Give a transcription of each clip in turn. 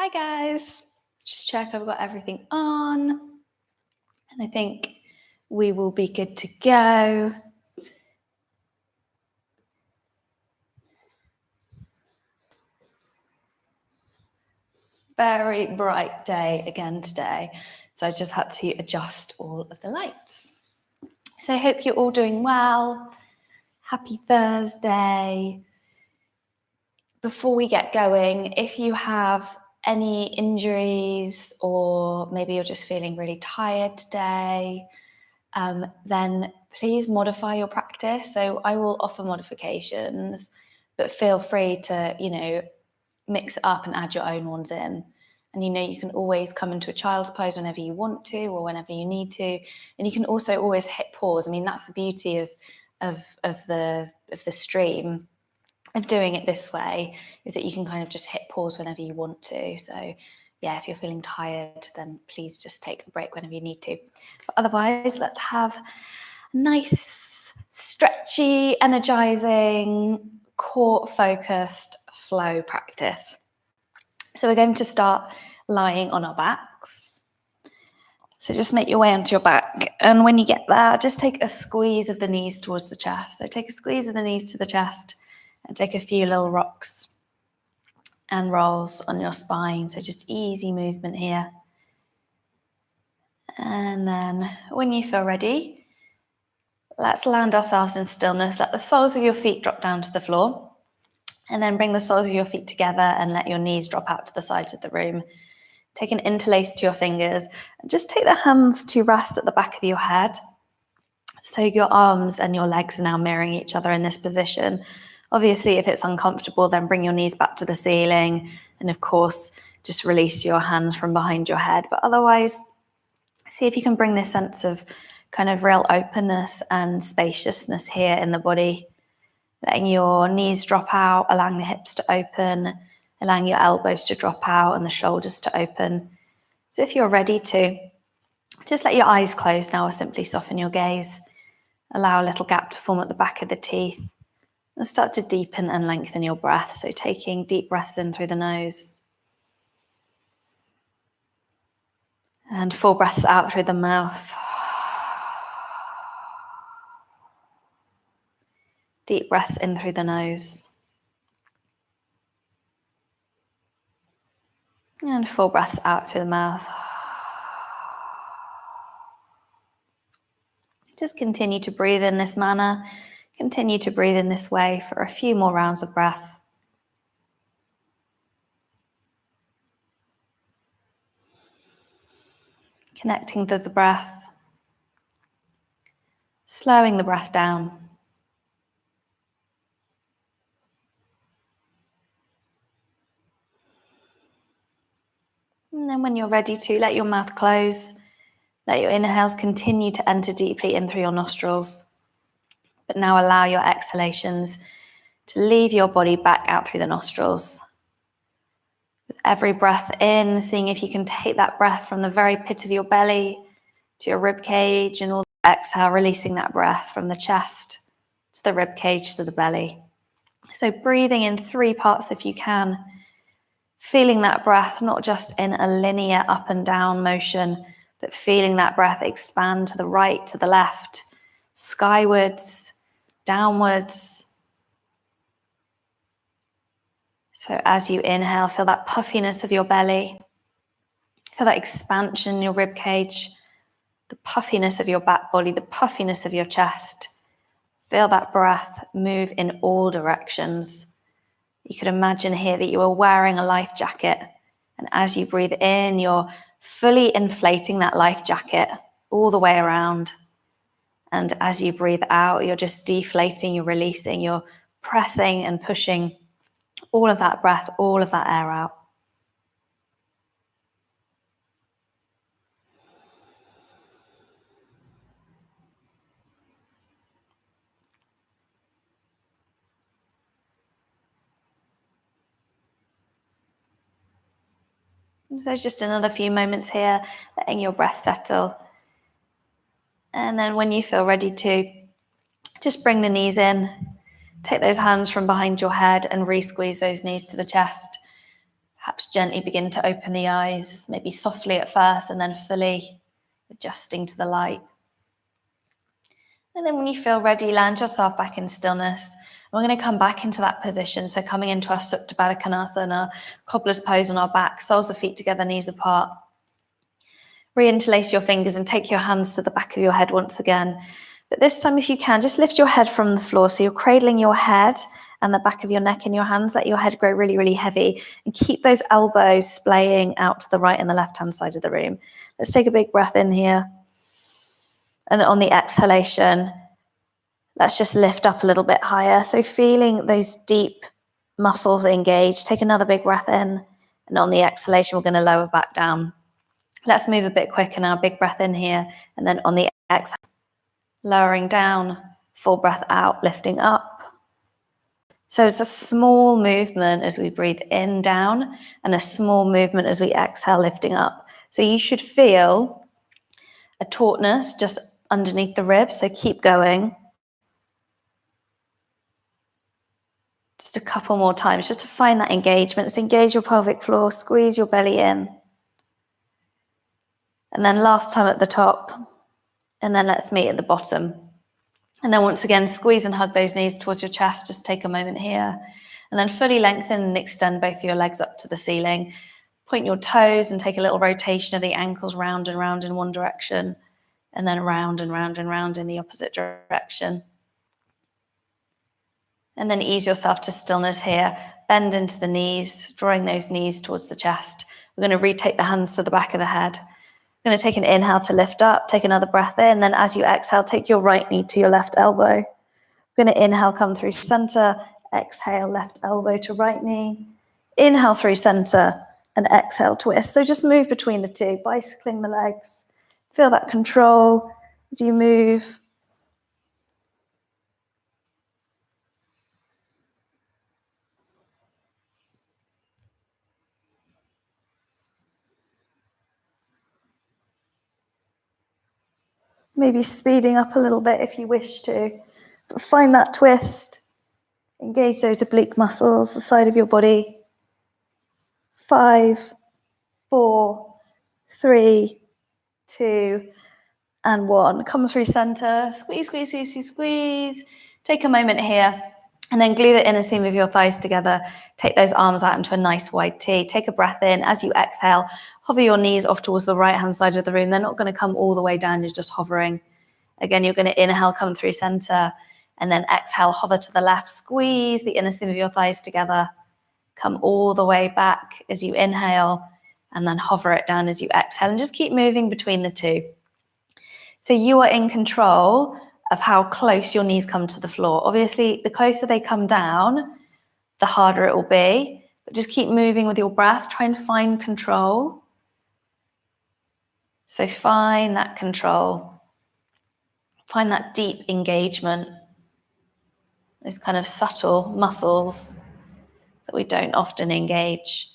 Hi guys, just check I've got everything on, and I think we will be good to go. Very bright day again today, so I just had to adjust all of the lights. So I hope you're all doing well. Happy Thursday. Before we get going, if you have any injuries or maybe you're just feeling really tired today, then please modify your practice. So I will offer modifications, but feel free to, mix it up and add your own ones in. And you can always come into a child's pose whenever you want to or whenever you need to. And you can also always hit pause. I mean, that's the beauty of the stream, of doing it this way, is that you can kind of just hit pause whenever you want to. So yeah, if you're feeling tired, then please just take a break whenever you need to. But otherwise, let's have a nice, stretchy, energizing, core-focused flow practice. So we're going to start lying on our backs. So just make your way onto your back. And when you get there, just take a squeeze of the knees towards the chest. So take a squeeze of the knees to the chest and take a few little rocks and rolls on your spine. So just easy movement here. And then when you feel ready, let's land ourselves in stillness. Let the soles of your feet drop down to the floor. And then bring the soles of your feet together and let your knees drop out to the sides of the room. Take an interlace to your fingers and just take the hands to rest at the back of your head. So your arms and your legs are now mirroring each other in this position. Obviously, if it's uncomfortable, then bring your knees back to the ceiling. And of course, just release your hands from behind your head. But otherwise, see if you can bring this sense of kind of real openness and spaciousness here in the body. Letting your knees drop out, allowing the hips to open, allowing your elbows to drop out and the shoulders to open. So if you're ready to, just let your eyes close now or simply soften your gaze. Allow a little gap to form at the back of the teeth and start to deepen and lengthen your breath. So taking deep breaths in through the nose and full breaths out through the mouth. Deep breaths in through the nose. And full breaths out through the mouth. Just continue to breathe in this manner. Continue to breathe in this way for a few more rounds of breath. Connecting to the breath. Slowing the breath down. And then when you're ready to, let your mouth close. Let your inhales continue to enter deeply in through your nostrils. But now allow your exhalations to leave your body back out through the nostrils. With every breath in, seeing if you can take that breath from the very pit of your belly to your rib cage, and all the exhale, releasing that breath from the chest to the rib cage to the belly. So breathing in 3 parts if you can. Feeling that breath not just in a linear up and down motion, but feeling that breath expand to the right, to the left, skywards, downwards. So as you inhale, feel that puffiness of your belly. Feel that expansion in your rib cage, the puffiness of your back body, the puffiness of your chest. Feel that breath move in all directions. You could imagine here that you are wearing a life jacket, and as you breathe in, you're fully inflating that life jacket all the way around. And as you breathe out, you're just deflating, you're releasing, you're pressing and pushing all of that breath, all of that air out. So just another few moments here, letting your breath settle. And then when you feel ready to, just bring the knees in. Take those hands from behind your head and re-squeeze those knees to the chest. Perhaps gently begin to open the eyes, maybe softly at first and then fully adjusting to the light. And then when you feel ready, land yourself back in stillness. We're going to come back into that position. So coming into our Supta Baddha Konasana, cobbler's pose on our back, soles of feet together, knees apart. Reinterlace your fingers and take your hands to the back of your head once again. But this time, if you can, just lift your head from the floor. So you're cradling your head and the back of your neck in your hands. Let your head grow really, really heavy. And keep those elbows splaying out to the right and the left-hand side of the room. Let's take a big breath in here. And on the exhalation, let's just lift up a little bit higher. So feeling those deep muscles engaged. Take another big breath in. And on the exhalation, we're going to lower back down. Let's move a bit quicker now. Big breath in here. And then on the exhale, lowering down, full breath out, lifting up. So it's a small movement as we breathe in, down, and a small movement as we exhale, lifting up. So you should feel a tautness just underneath the ribs. So keep going. Just a couple more times, just to find that engagement. So engage your pelvic floor, squeeze your belly in. And then last time at the top. And then let's meet at the bottom. And then once again, squeeze and hug those knees towards your chest. Just take a moment here. And then fully lengthen and extend both of your legs up to the ceiling. Point your toes and take a little rotation of the ankles round and round in one direction. And then round and round and round in the opposite direction. And then ease yourself to stillness here. Bend into the knees, drawing those knees towards the chest. We're going to retake the hands to the back of the head. We're going to take an inhale to lift up. Take another breath in. Then as you exhale, take your right knee to your left elbow. We're going to inhale, come through center. Exhale, left elbow to right knee. Inhale through center and exhale, twist. So just move between the two, bicycling the legs. Feel that control as you move. Maybe speeding up a little bit if you wish to. But find that twist. Engage those oblique muscles, the side of your body. 5, 4, 3, 2, and 1. Come through center. Squeeze, squeeze, squeeze, squeeze, squeeze. Take a moment here. And then glue the inner seam of your thighs together. Take those arms out into a nice wide T. Take a breath in. As you exhale, hover your knees off towards the right-hand side of the room. They're not going to come all the way down. You're just hovering. Again, you're going to inhale, come through center. And then exhale, hover to the left. Squeeze the inner seam of your thighs together. Come all the way back as you inhale. And then hover it down as you exhale. And just keep moving between the two. So you are in control of how close your knees come to the floor. Obviously, the closer they come down, the harder it will be. But just keep moving with your breath. Try and find control. So find that control. Find that deep engagement. Those kind of subtle muscles that we don't often engage.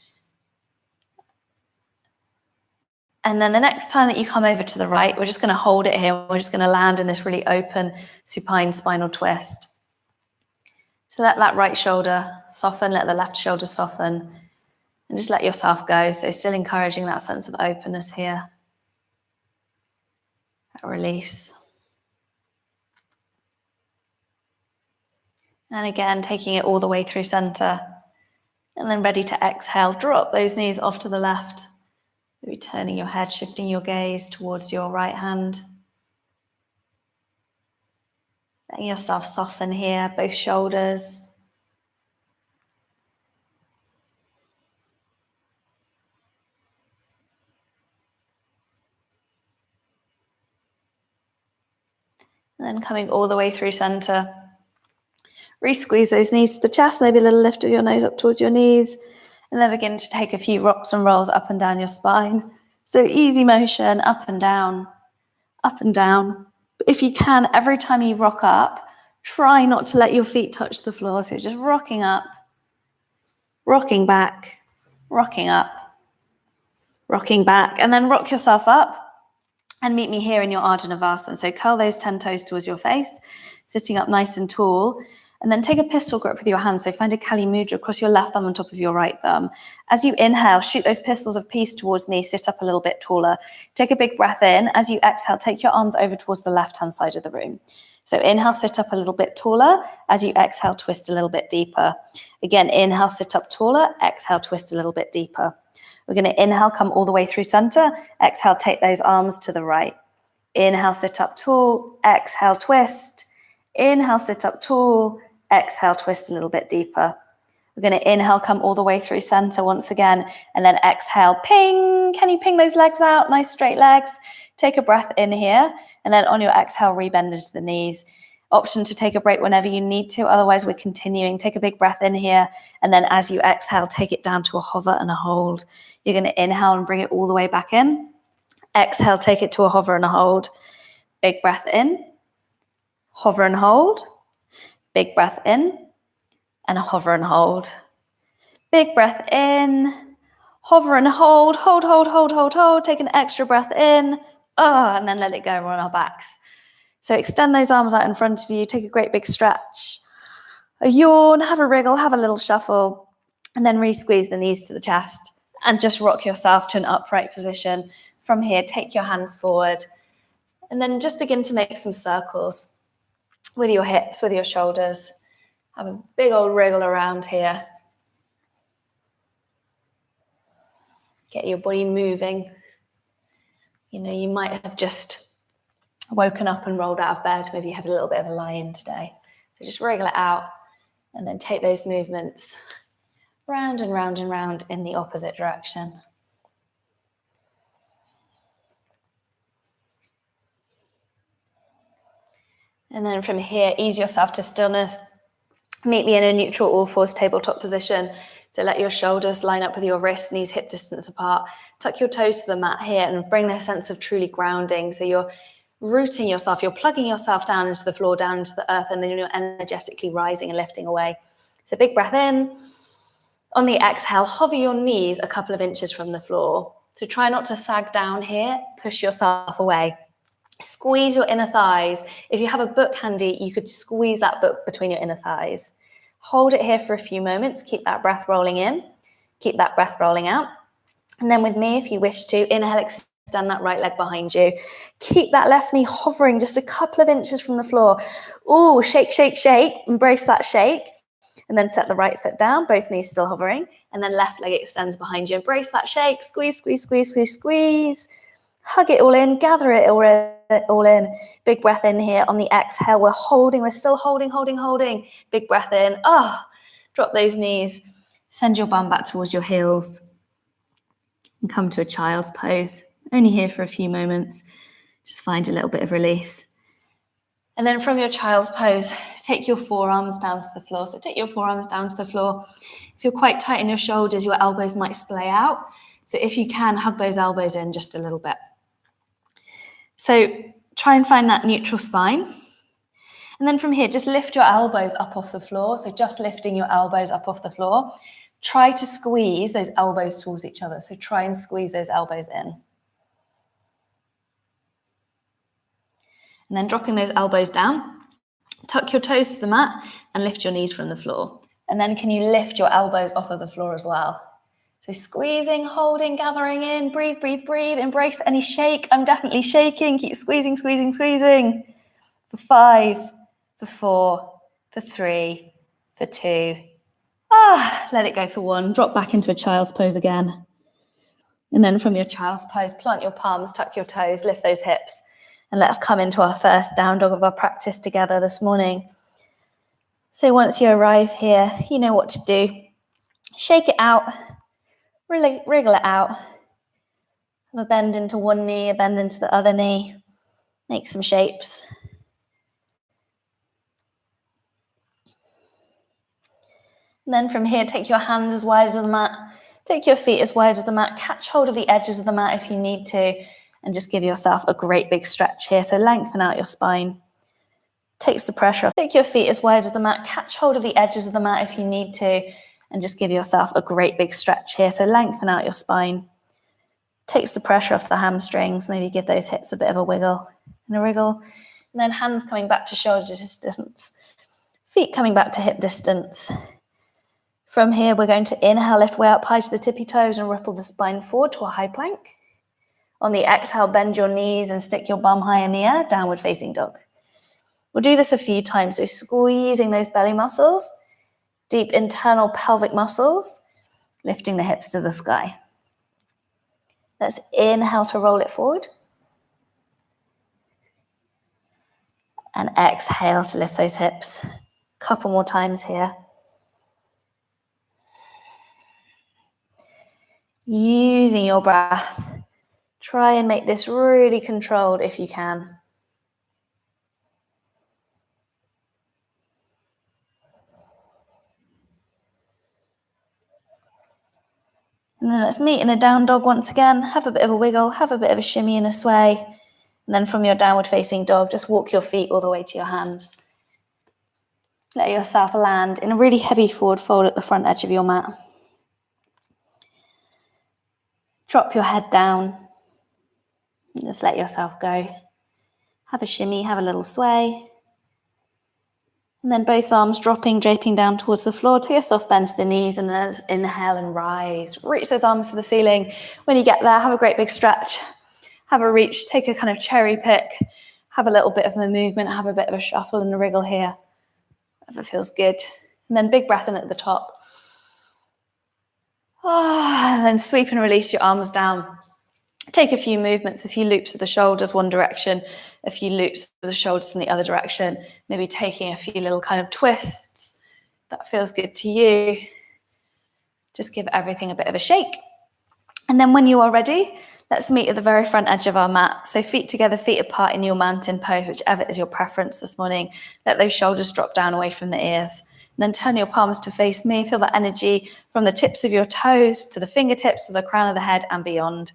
And then the next time that you come over to the right, we're just going to hold it here. We're just going to land in this really open supine spinal twist. So let that right shoulder soften, let the left shoulder soften, and just let yourself go. So still encouraging that sense of openness here. That release. And again, taking it all the way through center. And then ready to exhale, drop those knees off to the left. Maybe turning your head, shifting your gaze towards your right hand. Letting yourself soften here, both shoulders. And then coming all the way through center. Re-squeeze those knees to the chest, maybe a little lift of your nose up towards your knees. And then begin to take a few rocks and rolls up and down your spine. So easy motion, up and down, up and down. But if you can, every time you rock up, try not to let your feet touch the floor. So just rocking up, rocking back, rocking up, rocking back. And then rock yourself up and meet me here in your Ardha Navasana. So curl those 10 toes towards your face, sitting up nice and tall. And then take a pistol grip with your hands. So find a Kali Mudra, cross your left thumb on top of your right thumb. As you inhale, shoot those pistols of peace towards me, sit up a little bit taller. Take a big breath in. As you exhale, take your arms over towards the left-hand side of the room. So inhale, sit up a little bit taller. As you exhale, twist a little bit deeper. Again, inhale, sit up taller. Exhale, twist a little bit deeper. We're going to inhale, come all the way through center. Exhale, take those arms to the right. Inhale, sit up tall. Exhale, twist. Inhale, sit up tall. Exhale, twist a little bit deeper. We're going to inhale, come all the way through center once again, and then exhale, ping. Can you ping those legs out? Nice straight legs. Take a breath in here, and then on your exhale, rebend into the knees. Option to take a break whenever you need to, otherwise we're continuing. Take a big breath in here, and then as you exhale, take it down to a hover and a hold. You're going to inhale and bring it all the way back in. Exhale, take it to a hover and a hold. Big breath in, hover and hold. Big breath in, and hover and hold. Big breath in, hover and hold, hold, hold, hold, hold, hold. Take an extra breath in, and then let it go on our backs. So extend those arms out in front of you. Take a great big stretch. A yawn, have a wriggle, have a little shuffle, and then re-squeeze the knees to the chest and just rock yourself to an upright position. From here, take your hands forward and then just begin to make some circles with your hips, with your shoulders. Have a big old wriggle around here. Get your body moving. You know, you might have just woken up and rolled out of bed. Maybe you had a little bit of a lie-in today. So just wriggle it out and then take those movements round and round and round in the opposite direction. And then from here, ease yourself to stillness. Meet me in a neutral all-fours tabletop position. So let your shoulders line up with your wrists, knees hip distance apart. Tuck your toes to the mat here and bring that sense of truly grounding. So you're rooting yourself, you're plugging yourself down into the floor, down into the earth, and then you're energetically rising and lifting away. So big breath in. On the exhale, hover your knees a couple of inches from the floor. So try not to sag down here, push yourself away. Squeeze your inner thighs. If you have a book handy, you could squeeze that book between your inner thighs. Hold it here for a few moments. Keep that breath rolling in. Keep that breath rolling out. And then with me, if you wish to, inhale, extend that right leg behind you. Keep that left knee hovering just a couple of inches from the floor. Ooh, shake, shake, shake. Embrace that shake. And then set the right foot down, both knees still hovering. And then left leg extends behind you. Embrace that shake. Squeeze, squeeze, squeeze, squeeze, squeeze. Hug it all in, gather it all in. Big breath in here. On the exhale, we're holding, we're still holding, holding, holding. Big breath in. Drop those knees. Send your bum back towards your heels. And come to a child's pose. Only here for a few moments. Just find a little bit of release. And then from your child's pose, take your forearms down to the floor. So take your forearms down to the floor. If you're quite tight in your shoulders, your elbows might splay out. So if you can, hug those elbows in just a little bit. So try and find that neutral spine. And then from here, just lift your elbows up off the floor. So just lifting your elbows up off the floor. Try to squeeze those elbows towards each other. So try and squeeze those elbows in. And then dropping those elbows down. Tuck your toes to the mat and lift your knees from the floor. And then can you lift your elbows off of the floor as well? So squeezing, holding, gathering in, breathe, breathe, breathe. Embrace any shake. I'm definitely shaking. Keep squeezing, squeezing, squeezing. For 5, for 4, for 3, for 2. Let it go for 1. Drop back into a child's pose again. And then from your child's pose, plant your palms, tuck your toes, lift those hips. And let's come into our first down dog of our practice together this morning. So once you arrive here, you know what to do. Shake it out. Wriggle it out. Have a bend into one knee, a bend into the other knee. Make some shapes. And then from here, take your hands as wide as the mat. Take your feet as wide as the mat. Catch hold of the edges of the mat if you need to. And just give yourself a great big stretch here. So lengthen out your spine. Takes the pressure off. Take your feet as wide as the mat. Catch hold of the edges of the mat if you need to. And just give yourself a great big stretch here. So lengthen out your spine. Takes the pressure off the hamstrings. Maybe give those hips a bit of a wiggle and a wriggle. And then hands coming back to shoulder distance. Feet coming back to hip distance. From here, we're going to inhale, lift way up high to the tippy toes and ripple the spine forward to a high plank. On the exhale, bend your knees and stick your bum high in the air, downward facing dog. We'll do this a few times, so squeezing those belly muscles, deep internal pelvic muscles, lifting the hips to the sky. Let's inhale to roll it forward. And exhale to lift those hips. Couple more times here. Using your breath, try and make this really controlled if you can. And then let's meet in a down dog once again. Have a bit of a wiggle, have a bit of a shimmy and a sway. And then from your downward facing dog, just walk your feet all the way to your hands. Let yourself land in a really heavy forward fold at the front edge of your mat. Drop your head down. Just let yourself go. Have a shimmy, have a little sway. And then both arms dropping, draping down towards the floor. Take a soft bend to the knees and then inhale and rise. Reach those arms to the ceiling. When you get there, have a great big stretch. Have a reach, take a kind of cherry pick. Have a little bit of a movement, have a bit of a shuffle and a wriggle here. If it feels good. And then big breath in at the top. And then sweep and release your arms down. Take a few movements, a few loops of the shoulders one direction, a few loops of the shoulders in the other direction, maybe taking a few little kind of twists. That feels good to you. Just give everything a bit of a shake. And then when you are ready, let's meet at the very front edge of our mat. So feet together, feet apart in your mountain pose, whichever is your preference this morning. Let those shoulders drop down away from the ears. And then turn your palms to face me. Feel that energy from the tips of your toes to the fingertips to the crown of the head and beyond.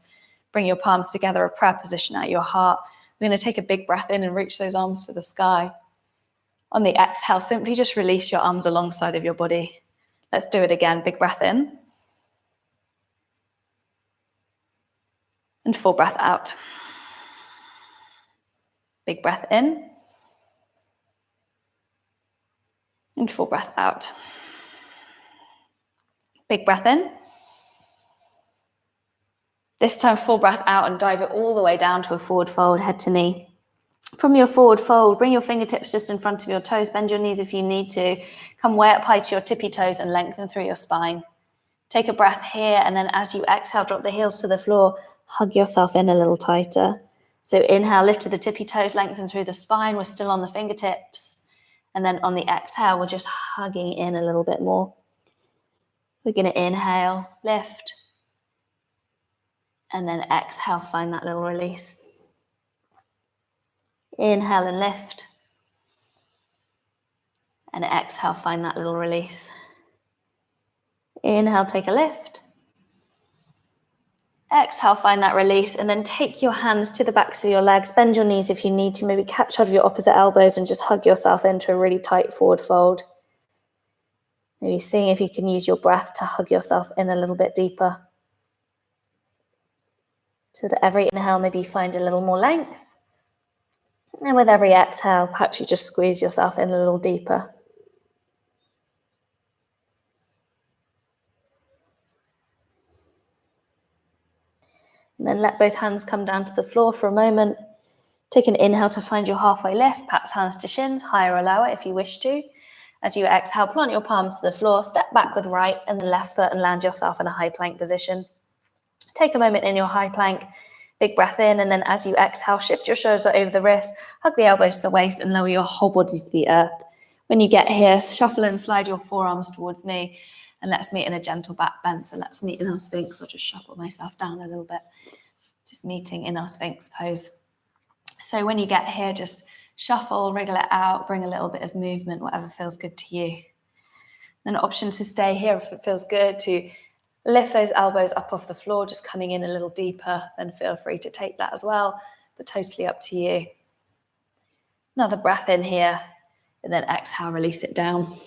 Bring your palms together, a prayer position at your heart. We're going to take a big breath in and reach those arms to the sky. On the exhale, simply just release your arms alongside of your body. Let's do it again. Big breath in. And full breath out. Big breath in. And full breath out. Big breath in. This time, full breath out and dive it all the way down to a forward fold, head to knee. From your forward fold, bring your fingertips just in front of your toes. Bend your knees if you need to. Come way up high to your tippy toes and lengthen through your spine. Take a breath here, and then as you exhale, drop the heels to the floor. Hug yourself in a little tighter. So inhale, lift to the tippy toes, lengthen through the spine. We're still on the fingertips. And then on the exhale, we're just hugging in a little bit more. We're going to inhale, lift. And then exhale, find that little release. Inhale and lift. And exhale, find that little release. Inhale, take a lift. Exhale, find that release. And then take your hands to the backs of your legs. Bend your knees if you need to. Maybe catch hold of your opposite elbows and just hug yourself into a really tight forward fold. Maybe seeing if you can use your breath to hug yourself in a little bit deeper. So that every inhale, maybe find a little more length. And with every exhale, perhaps you just squeeze yourself in a little deeper. And then let both hands come down to the floor for a moment. Take an inhale to find your halfway lift, perhaps hands to shins, higher or lower if you wish to. As you exhale, plant your palms to the floor, step back with right and the left foot and land yourself in a high plank position. Take a moment in your high plank, big breath in, and then as you exhale, shift your shoulders over the wrists, hug the elbows to the waist and lower your whole body to the earth. When you get here, shuffle and slide your forearms towards me and let's meet in a gentle back bend. So let's meet in our Sphinx. I'll just shuffle myself down a little bit, just meeting in our Sphinx pose. So when you get here, just shuffle, wriggle it out, bring a little bit of movement, whatever feels good to you. Then option to stay here if it feels good, to lift those elbows up off the floor, just coming in a little deeper, then feel free to take that as well, but totally up to you. Another breath in here, and then exhale, release it down.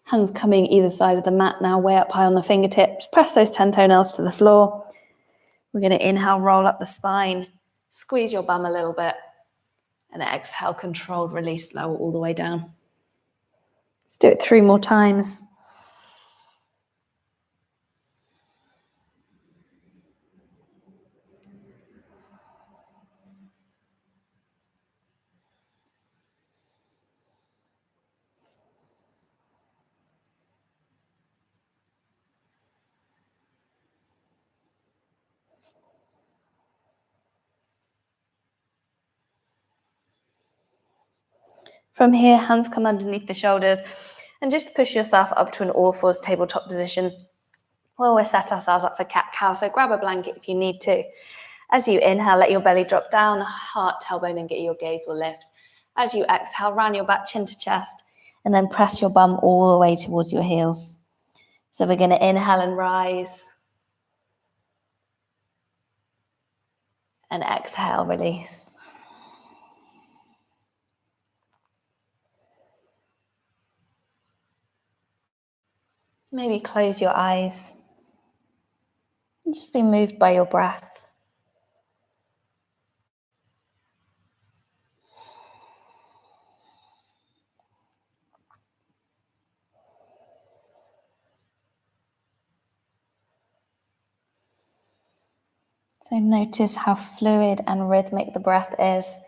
Hands coming either side of the mat now, way up high on the fingertips. Press those 10 toenails to the floor. We're going to inhale, roll up the spine, squeeze your bum a little bit, and then exhale, controlled release, lower all the way down. Let's do it 3 more times. From here, hands come underneath the shoulders and just push yourself up to an all fours tabletop position. We'll always set ourselves up for cat-cow, so grab a blanket if you need to. As you inhale, let your belly drop down, heart, tailbone, and get your gaze will lift. As you exhale, round your back, chin to chest, and then press your bum all the way towards your heels. So we're going to inhale and rise. And exhale, release. Maybe close your eyes and just be moved by your breath. So notice how fluid and rhythmic the breath is.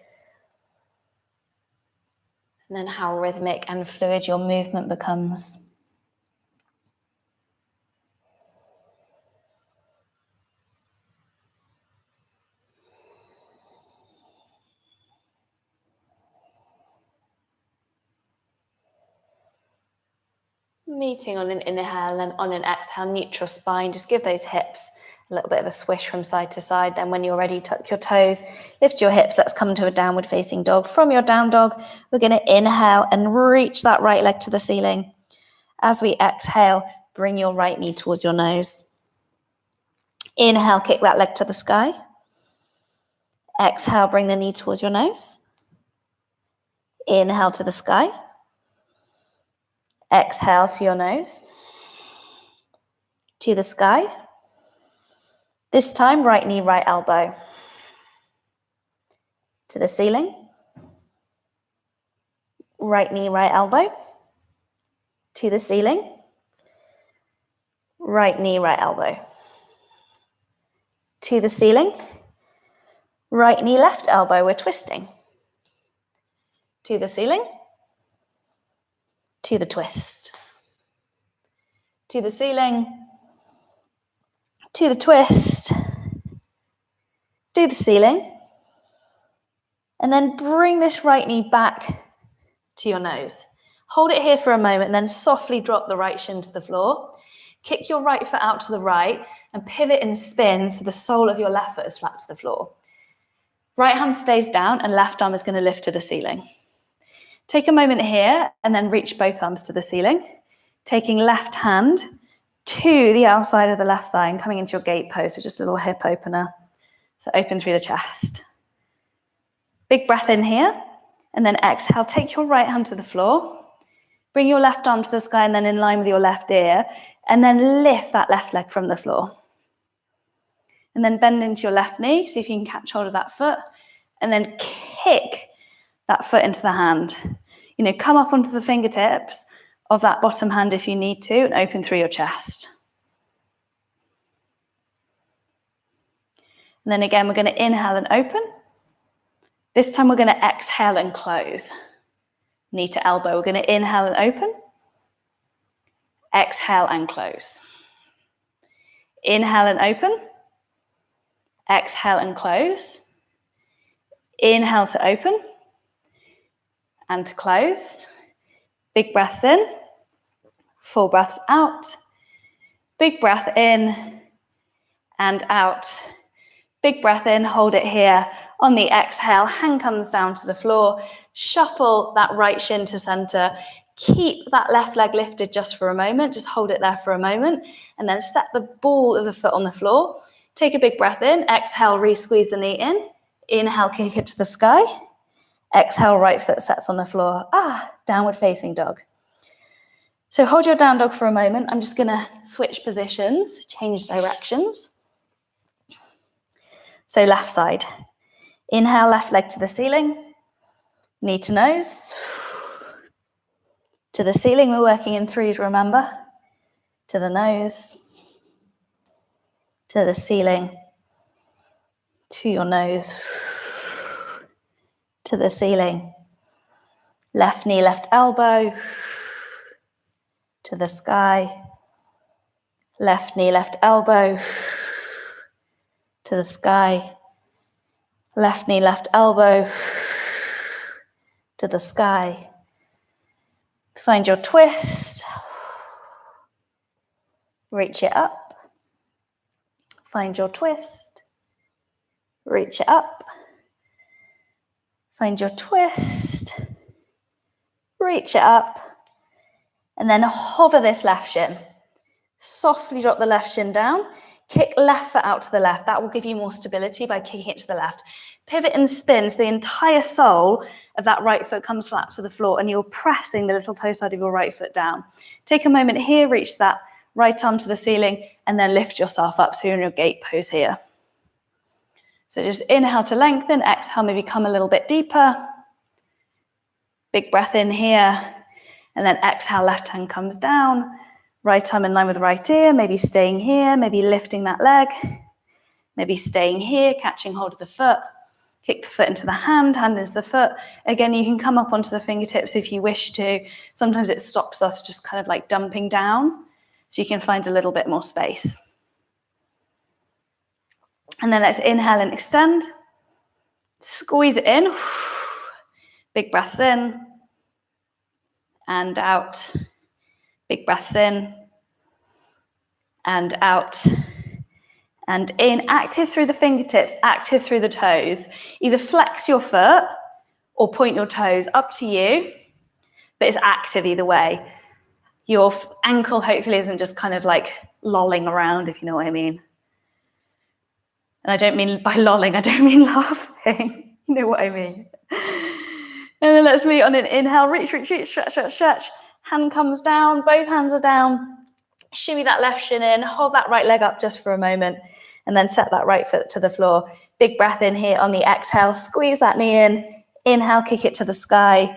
And then how rhythmic and fluid your movement becomes. Meeting on an inhale and on an exhale, neutral spine. Just give those hips a little bit of a swish from side to side. Then when you're ready, tuck your toes, lift your hips. Let's come to a downward facing dog. From your down dog, we're going to inhale and reach that right leg to the ceiling. As we exhale, bring your right knee towards your nose. Inhale, kick that leg to the sky. Exhale, bring the knee towards your nose. Inhale to the sky. Exhale to your nose. To the sky. This time, right knee, right elbow. To the ceiling. Right knee, right elbow. To the ceiling. Right knee, right elbow. To the ceiling. Right knee, left elbow, we're twisting. To the ceiling. To the twist. To the ceiling. To the twist. To the ceiling. And then bring this right knee back to your nose. Hold it here for a moment and then softly drop the right shin to the floor. Kick your right foot out to the right and pivot and spin so the sole of your left foot is flat to the floor. Right hand stays down and left arm is going to lift to the ceiling. Take a moment here and then reach both arms to the ceiling. Taking left hand to the outside of the left thigh and coming into your gate pose, so just a little hip opener. So open through the chest. Big breath in here, and then exhale. Take your right hand to the floor. Bring your left arm to the sky and then in line with your left ear, and then lift that left leg from the floor. And then bend into your left knee, see if you can catch hold of that foot, and then kick that foot into the hand. You know, come up onto the fingertips of that bottom hand if you need to, and open through your chest. And then again, we're going to inhale and open. This time we're going to exhale and close. Knee to elbow. We're going to inhale and open. Exhale and close. Inhale and open. Exhale and close. Inhale to open and to close. Big breaths in. Full breaths out. Big breath in and out. Big breath in, hold it here. On the exhale, hand comes down to the floor. Shuffle that right shin to center. Keep that left leg lifted just for a moment. Just hold it there for a moment. And then set the ball of the foot on the floor. Take a big breath in. Exhale, re-squeeze the knee in. Inhale, kick it to the sky. Exhale, right foot sets on the floor. Downward facing dog. So hold your down dog for a moment. I'm just going to switch positions, change directions. So left side. Inhale, left leg to the ceiling. Knee to nose. To the ceiling, we're working in threes, remember? To the nose, to the ceiling, to your nose, to the ceiling. Left knee, left elbow, to the sky. Left knee, left elbow, to the sky. Left knee, left elbow, to the sky. Find your twist. Reach it up. Find your twist. Reach it up. Find your twist. Reach it up. And then hover this left shin. Softly drop the left shin down. Kick left foot out to the left. That will give you more stability by kicking it to the left. Pivot and spin so the entire sole of that right foot comes flat to the floor and you're pressing the little toe side of your right foot down. Take a moment here, reach that right arm to the ceiling and then lift yourself up so you're in your gate pose here. So just inhale to lengthen, exhale, maybe come a little bit deeper. Big breath in here and then exhale, left hand comes down. Right arm in line with right ear, maybe staying here, maybe lifting that leg, maybe staying here, catching hold of the foot, kick the foot into the hand into the foot. Again, you can come up onto the fingertips if you wish to. Sometimes it stops us just kind of like dumping down, so you can find a little bit more space. And then let's inhale and extend. Squeeze it in. Big breaths in and out. Big breaths in and out and in. Active through the fingertips, active through the toes. Either flex your foot or point your toes, up to you, but it's active either way. Your ankle hopefully isn't just kind of like lolling around, if you know what I mean. And I don't mean by lolling, I don't mean laughing. You know what I mean. And then let's meet on an inhale, reach, reach, reach, stretch, stretch, stretch. Hand comes down, both hands are down. Shimmy that left shin in, hold that right leg up just for a moment, and then set that right foot to the floor. Big breath in here on the exhale, squeeze that knee in. Inhale, kick it to the sky.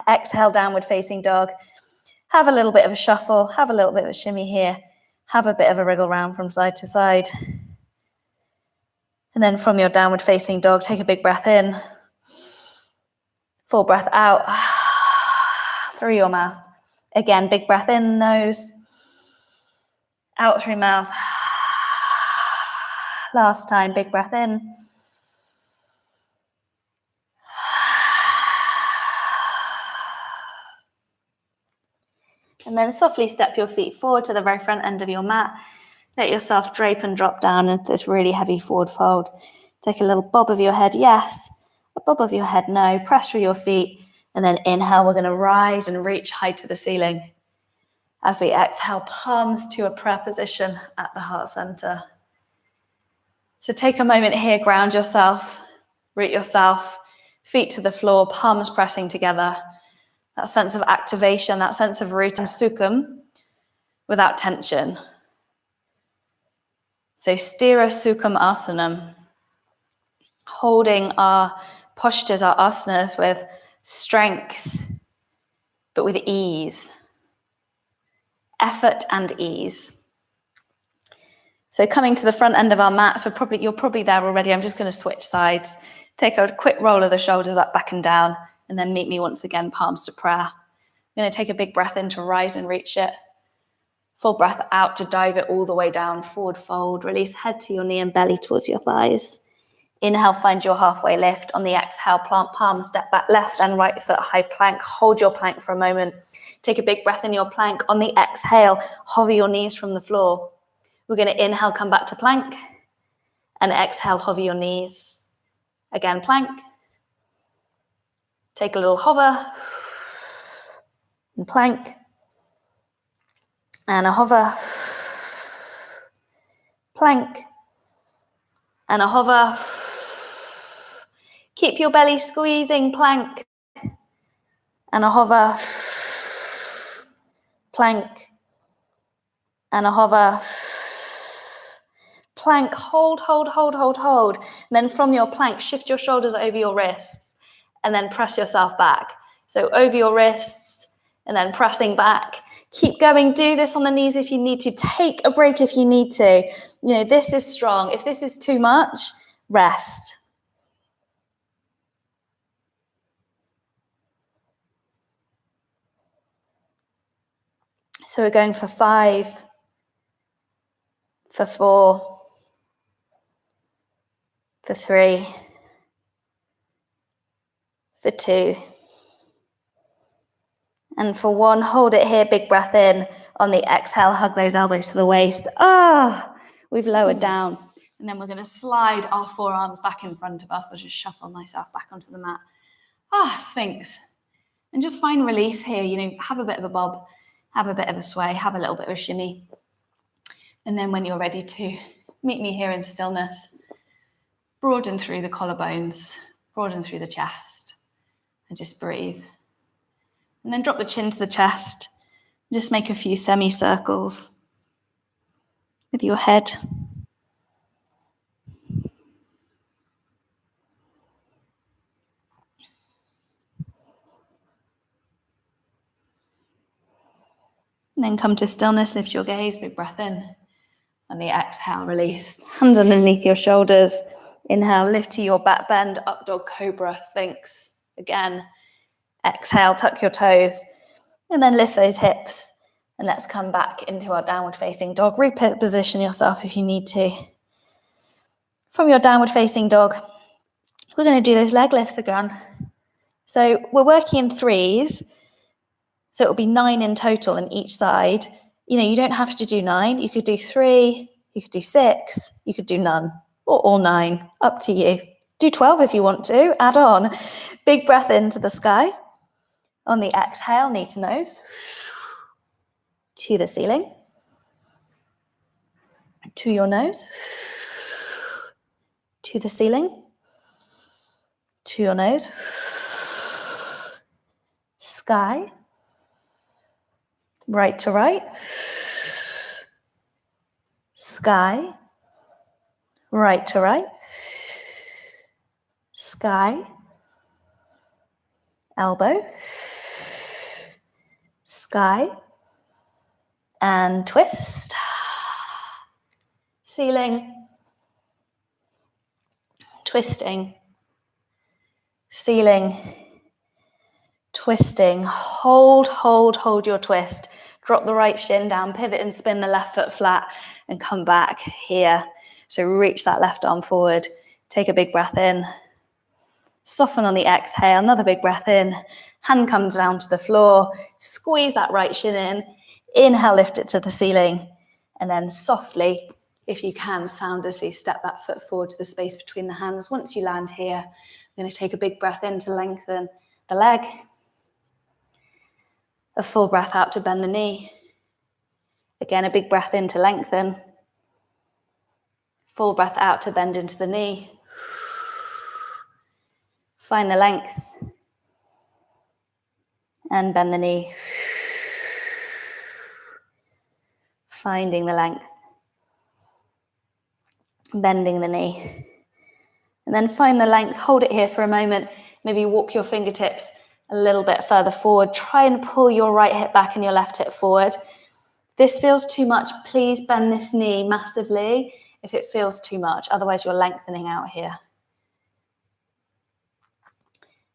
Exhale, downward facing dog. Have a little bit of a shuffle, have a little bit of a shimmy here. Have a bit of a wriggle round from side to side. And then from your downward facing dog, take a big breath in. Full breath out. Through your mouth. Again, big breath in, nose. Out through mouth. Last time, big breath in. And then softly step your feet forward to the very front end of your mat. Let yourself drape and drop down into this really heavy forward fold. Take a little bob of your head, yes. A bob of your head, no. Press through your feet. And then inhale, we're going to rise and reach high to the ceiling. As we exhale, palms to a prayer position at the heart center. So take a moment here, ground yourself, root yourself, feet to the floor, palms pressing together. That sense of activation, that sense of root and sukham without tension. So sthira sukham asanam. Holding our postures, our asanas with strength, but with ease. Effort and ease. So coming to the front end of our mat, so you're probably there already. I'm just going to switch sides. Take a quick roll of the shoulders up, back and down, and then meet me once again, palms to prayer. I'm going to take a big breath in to rise and reach it. Full breath out to dive it all the way down, forward fold. Release head to your knee and belly towards your thighs. Inhale, find your halfway lift. On the exhale, plant palms, step back, left and right foot, high plank. Hold your plank for a moment. Take a big breath in your plank. On the exhale, hover your knees from the floor. We're going to inhale, come back to plank. And exhale, hover your knees. Again, plank. Take a little hover. And plank. And a hover. Plank. And a hover. Keep your belly squeezing, plank. And a hover. Plank. And a hover. Plank, hold, hold, hold, hold, hold. And then from your plank, shift your shoulders over your wrists and then press yourself back. So over your wrists and then pressing back. Keep going. Do this on the knees if you need to. Take a break if you need to. You know, this is strong. If this is too much, rest. So we're going for 5, for 4, for 3, for 2, and for 1. Hold it here, big breath in. On the exhale, hug those elbows to the waist. We've lowered down. And then we're going to slide our forearms back in front of us. I'll just shuffle myself back onto the mat. Sphinx. And just find release here. You know, have a bit of a bob, have a bit of a sway, have a little bit of a shimmy. And then when you're ready to meet me here in stillness, broaden through the collarbones, broaden through the chest, and just breathe. And then drop the chin to the chest. Just make a few semicircles with your head. And then come to stillness, lift your gaze, big breath in. On the exhale, release. Hands underneath your shoulders. Inhale, lift to your back bend, up dog cobra, Sphinx. Again, exhale, tuck your toes. And then lift those hips. And let's come back into our downward facing dog. Reposition yourself if you need to. From your downward facing dog, we're going to do those leg lifts again. So we're working in 3s. So it'll be 9 in total on each side. You know, you don't have to do 9. You could do 3, you could do 6, you could do none, or all 9, up to you. Do 12 if you want to, add on. Big breath into the sky. On the exhale, knee to nose. To the ceiling. To your nose. To the ceiling. To your nose. Sky. Right to right. Sky. Right to right. Sky. Elbow. Sky. And twist. Ceiling. Twisting. Ceiling. Twisting. Hold your twist. Drop the right shin down, pivot and spin the left foot flat and come back here. So reach that left arm forward. Take a big breath in. Soften on the exhale, another big breath in. Hand comes down to the floor. Squeeze that right shin in. Inhale, lift it to the ceiling. And then softly, if you can, soundlessly step that foot forward to the space between the hands. Once you land here, I'm going to take a big breath in to lengthen the leg. A full breath out to bend the knee. Again, a big breath in to lengthen. Full breath out to bend into the knee. Find the length. And bend the knee. Finding the length. Bending the knee. And then find the length. Hold it here for a moment. Maybe walk your fingertips a little bit further forward. Try and pull your right hip back and your left hip forward. If this feels too much, please bend this knee massively if it feels too much. Otherwise, you're lengthening out here.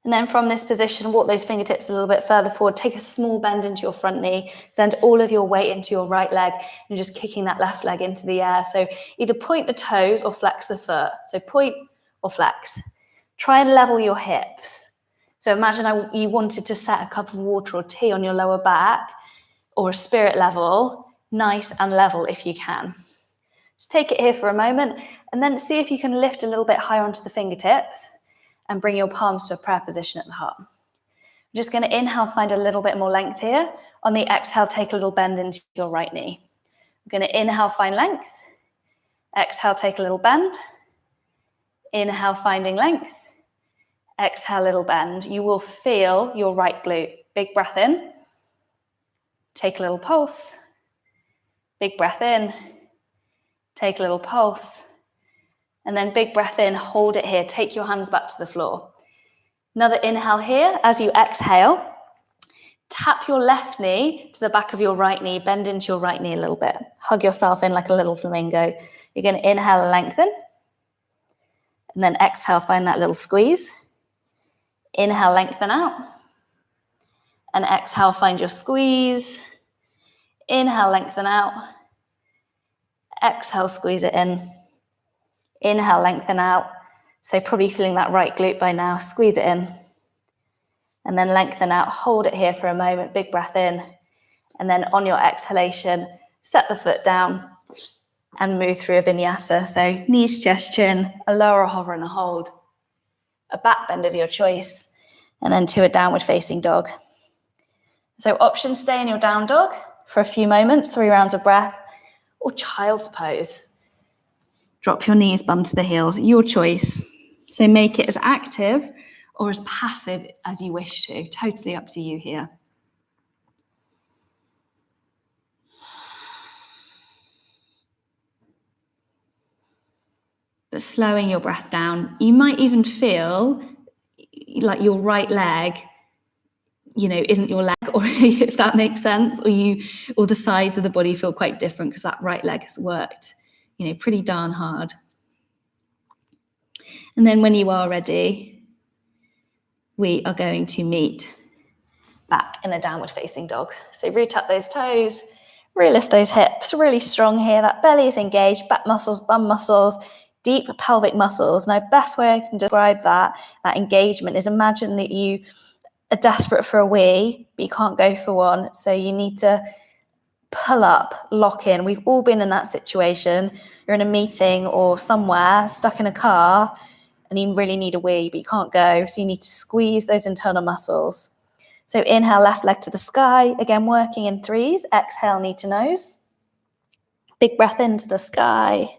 And then from this position, walk those fingertips a little bit further forward. Take a small bend into your front knee. Send all of your weight into your right leg and just kicking that left leg into the air. So either point the toes or flex the foot. So point or flex. Try and level your hips. So imagine you wanted to set a cup of water or tea on your lower back or a spirit level, nice and level if you can. Just take it here for a moment and then see if you can lift a little bit higher onto the fingertips and bring your palms to a prayer position at the heart. I'm just going to inhale, find a little bit more length here. On the exhale, take a little bend into your right knee. We're going to inhale, find length. Exhale, take a little bend. Inhale, finding length. Exhale, little bend. You will feel your right glute. Big breath in. Take a little pulse. Big breath in. Take a little pulse. And then big breath in, hold it here. Take your hands back to the floor. Another inhale here. As you exhale, Tap your left knee to the back of your right knee, bend into your right knee a little bit. Hug yourself in like a little flamingo. You're going to inhale and lengthen. And then exhale, find that little squeeze. Inhale, lengthen out. And exhale, find your squeeze. Inhale, lengthen out. Exhale, squeeze it in. Inhale, lengthen out. So probably feeling that right glute by now. Squeeze it in. And then lengthen out. Hold it here for a moment. Big breath in. And then on your exhalation, set the foot down and move through a vinyasa. So knees, chest, chin, a lower hover and a hold, a back bend of your choice, and then to a downward facing dog. So options, stay in your down dog for a few moments, 3 rounds of breath, or child's pose. Drop your knees, bum to the heels, your choice. So make it as active or as passive as you wish to, totally up to you here. But slowing your breath down, you might even feel like your right leg, isn't your leg, or if that makes sense, or the sides of the body feel quite different because that right leg has worked, pretty darn hard. And then when you are ready, we are going to meet back in a downward facing dog. So root up those toes, really lift those hips, really strong here. That belly is engaged, back muscles, bum muscles, deep pelvic muscles. Now, best way I can describe that engagement is imagine that you are desperate for a wee, but you can't go for one. So you need to pull up, lock in. We've all been in that situation. You're in a meeting or somewhere, stuck in a car, and you really need a wee, but you can't go. So you need to squeeze those internal muscles. So inhale, left leg to the sky. Again, working in 3s. Exhale, knee to nose. Big breath into the sky.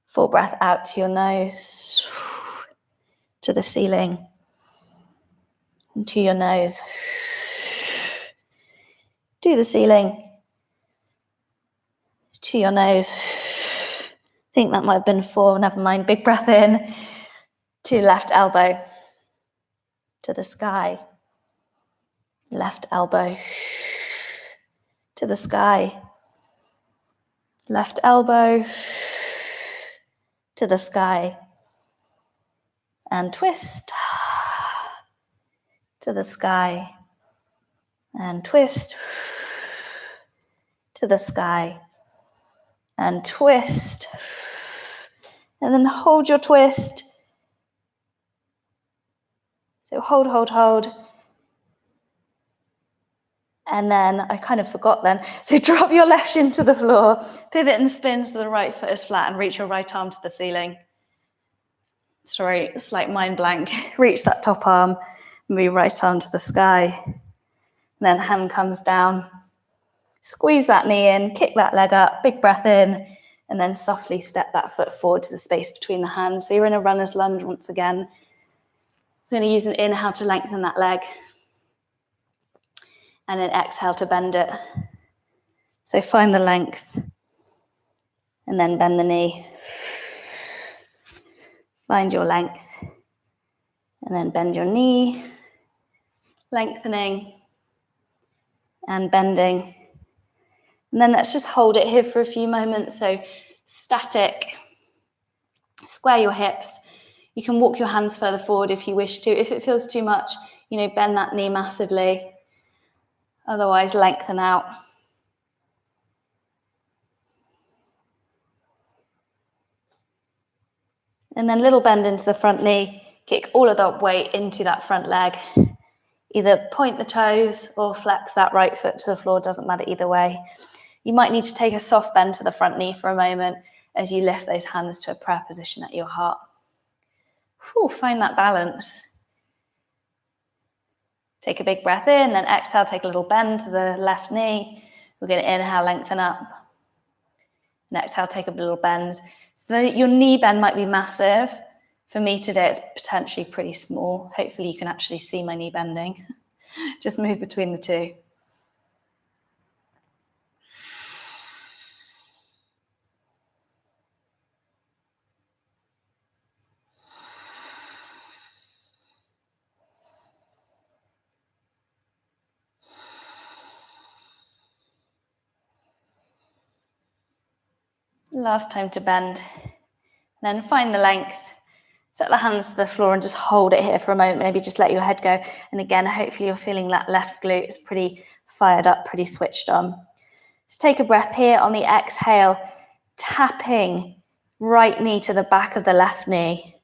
Full breath out to your nose, to the ceiling, and to your nose, to the ceiling, to your nose. I think that might have been 4, never mind. Big breath in, to left elbow, to the sky, left elbow, to the sky, left elbow, to the sky, and twist, to the sky, and twist, to the sky, and twist, and then hold your twist. So hold, hold, hold. And then I kind of forgot then. So drop your left shin to the floor, pivot and spin so the right foot is flat, and reach your right arm to the ceiling. Sorry, slight mind blank. Reach that top arm, move right arm to the sky. And then hand comes down. Squeeze that knee in, kick that leg up, big breath in, and then softly step that foot forward to the space between the hands. So you're in a runner's lunge once again. We're going to use an inhale to lengthen that leg, and an exhale to bend it. So find the length, and then bend the knee. Find your length, and then bend your knee, lengthening and bending. And then let's just hold it here for a few moments. So static, square your hips. You can walk your hands further forward if you wish to. If it feels too much, bend that knee massively. Otherwise, lengthen out. And then little bend into the front knee. Kick all of that weight into that front leg. Either point the toes or flex that right foot to the floor, doesn't matter either way. You might need to take a soft bend to the front knee for a moment as you lift those hands to a prayer position at your heart. Find that balance. Take a big breath in, then exhale, take a little bend to the left knee. We're going to inhale, lengthen up. And exhale, take a little bend. So your knee bend might be massive. For me today, it's potentially pretty small. Hopefully you can actually see my knee bending. Just move between the two. Last time to bend. Then find the length. Set the hands to the floor and just hold it here for a moment. Maybe just let your head go. And again, hopefully you're feeling that left glute is pretty fired up, pretty switched on. Just take a breath here on the exhale, tapping right knee to the back of the left knee.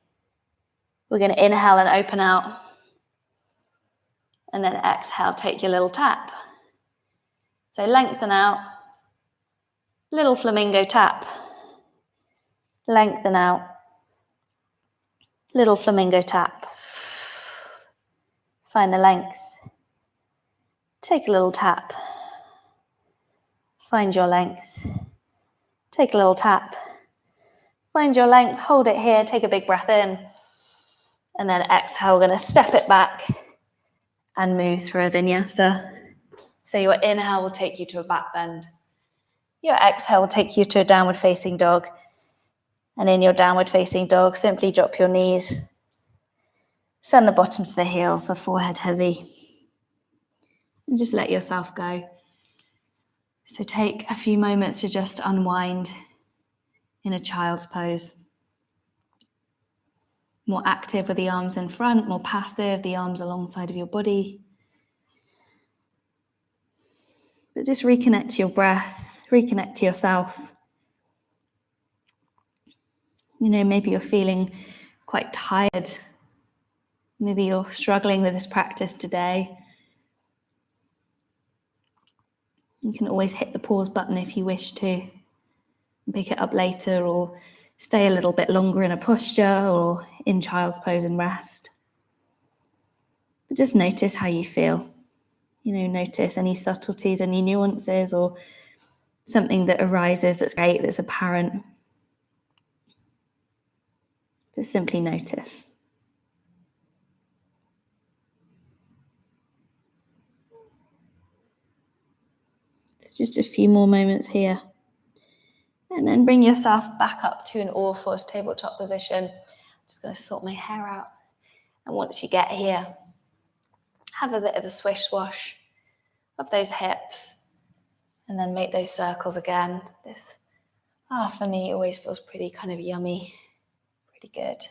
We're going to inhale and open out. And then exhale, take your little tap. So lengthen out. Little flamingo tap. Lengthen out. Little flamingo tap. Find the length. Take a little tap. Find your length. Take a little tap. Find your length. Hold it here. Take a big breath in. And then exhale. We're going to step it back and move through a vinyasa. So your inhale will take you to a back bend. Your exhale will take you to a downward facing dog. And in your downward facing dog, simply drop your knees. Send the bottoms to the heels, the forehead heavy. And just let yourself go. So take a few moments to just unwind in a child's pose. More active with the arms in front, more passive, the arms alongside of your body. But just reconnect to your breath, reconnect to yourself. You know, maybe you're feeling quite tired. Maybe you're struggling with this practice today. You can always hit the pause button if you wish to. Pick it up later or stay a little bit longer in a posture or in child's pose and rest. But just notice how you feel. You know, notice any subtleties, any nuances or something that arises that's great, that's apparent. Just simply notice. So just a few more moments here. And then bring yourself back up to an all fours tabletop position. I'm just going to sort my hair out. And once you get here, have a bit of a swish swash of those hips. And then make those circles again. This, for me, always feels pretty kind of yummy. Pretty good.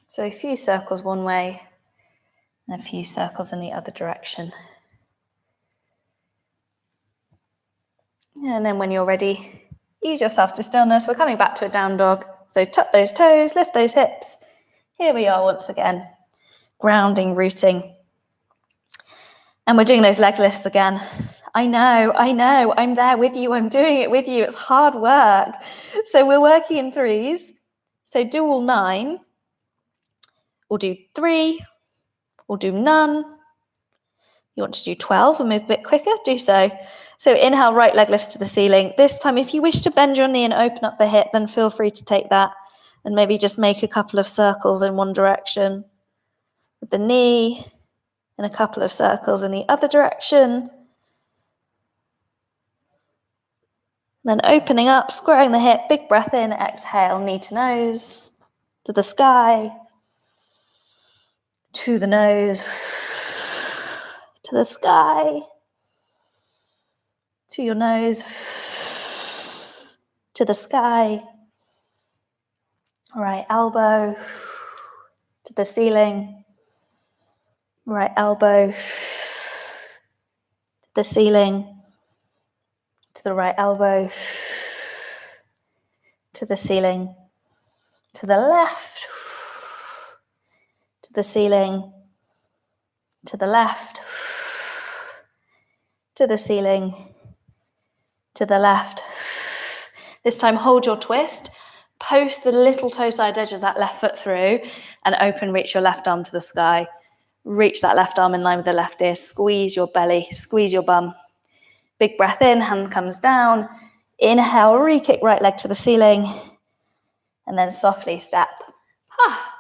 So a few circles one way and a few circles in the other direction. And then when you're ready, ease yourself to stillness. We're coming back to a down dog. So tuck those toes, lift those hips. Here we are once again. Grounding, rooting. And we're doing those leg lifts again. I know, I'm there with you, I'm doing it with you, it's hard work. So we're working in threes. So do all 9, or do 3, or do none. You want to do 12 and move a bit quicker, do so. So inhale, right leg lifts to the ceiling. This time, if you wish to bend your knee and open up the hip, then feel free to take that and maybe just make a couple of circles in one direction with the knee and a couple of circles in the other direction. Then opening up, squaring the hip, big breath in, exhale, knee to nose, to the sky, to the nose, to the sky, to your nose, to the sky. Right elbow to the ceiling, right elbow to the ceiling, to the right elbow, to the ceiling, to the left, to the ceiling, to the left, to the ceiling, to the left. This time hold your twist, post the little toe side edge of that left foot through and open, reach your left arm to the sky. Reach that left arm in line with the left ear, squeeze your belly, squeeze your bum. Big breath in, hand comes down. Inhale, re-kick right leg to the ceiling. And then softly step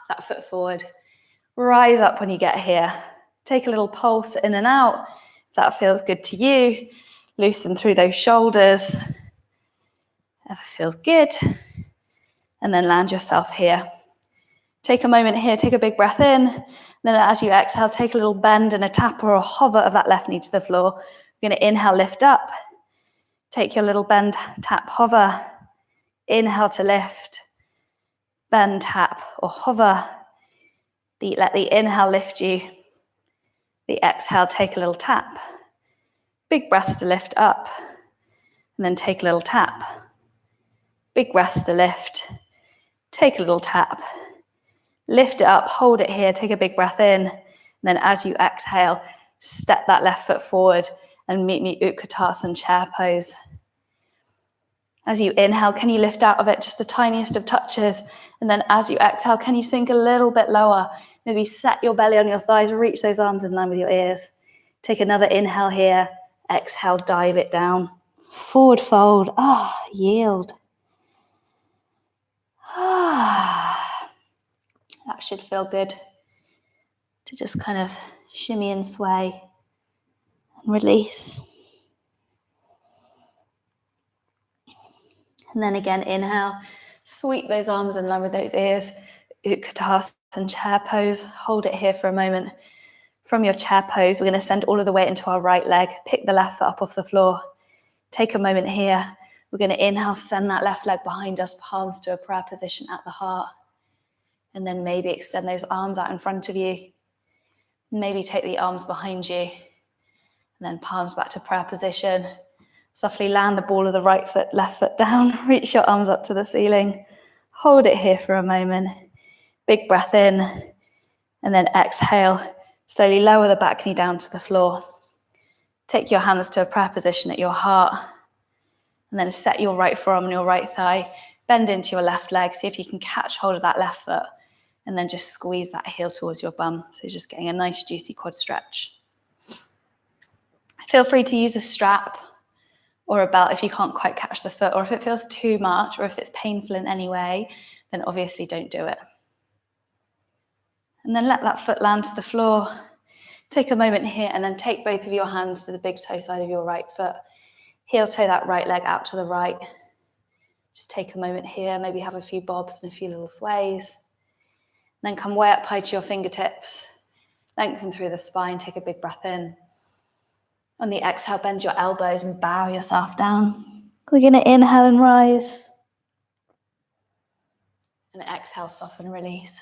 that foot forward. Rise up when you get here. Take a little pulse in and out. If that feels good to you, loosen through those shoulders. If it feels good. And then land yourself here. Take a moment here, take a big breath in. Then as you exhale, take a little bend and a tap or a hover of that left knee to the floor. You're going to inhale, lift up. Take your little bend, tap, hover. Inhale to lift. Bend, tap, or hover. Let the inhale lift you. The exhale, take a little tap. Big breaths to lift up. And then take a little tap. Big breaths to lift. Take a little tap. Lift it up, hold it here, take a big breath in. And then as you exhale, step that left foot forward and meet me Utkatasana chair pose. As you inhale, can you lift out of it just the tiniest of touches? And then as you exhale, can you sink a little bit lower? Maybe set your belly on your thighs, reach those arms in line with your ears. Take another inhale here. Exhale, dive it down. Forward fold. Yield. That should feel good to just kind of shimmy and sway and release. And then again, inhale, sweep those arms in line with those ears. Utkatasana chair pose. Hold it here for a moment. From your chair pose, we're going to send all of the weight into our right leg. Pick the left foot up off the floor. Take a moment here. We're going to inhale, send that left leg behind us, palms to a prayer position at the heart. And then maybe extend those arms out in front of you. Maybe take the arms behind you. And then palms back to prayer position. Softly land the ball of the right foot, left foot down. Reach your arms up to the ceiling. Hold it here for a moment. Big breath in. And then exhale. Slowly lower the back knee down to the floor. Take your hands to a prayer position at your heart. And then set your right forearm on your right thigh. Bend into your left leg. See if you can catch hold of that left foot. And then just squeeze that heel towards your bum. So just getting a nice juicy quad stretch. Feel free to use a strap or a belt if you can't quite catch the foot, or if it feels too much, or if it's painful in any way, then obviously don't do it. And then let that foot land to the floor. Take a moment here and then take both of your hands to the big toe side of your right foot. Heel toe that right leg out to the right. Just take a moment here, maybe have a few bobs and a few little sways. Then come way up high to your fingertips. Lengthen through the spine, take a big breath in. On the exhale, bend your elbows and bow yourself down. We're going to inhale and rise. And exhale, soften, release.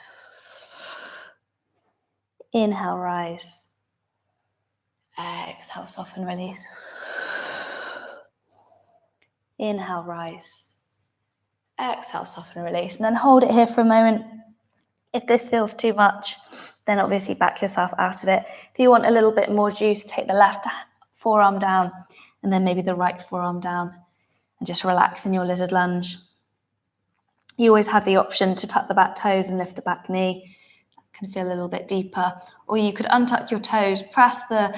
Inhale, rise. Exhale, soften, release. Inhale, rise. Exhale, soften, release. And then hold it here for a moment. If this feels too much, then obviously back yourself out of it. If you want a little bit more juice, take the left forearm down and then maybe the right forearm down and just relax in your lizard lunge. You always have the option to tuck the back toes and lift the back knee. That can feel a little bit deeper. Or you could untuck your toes, press the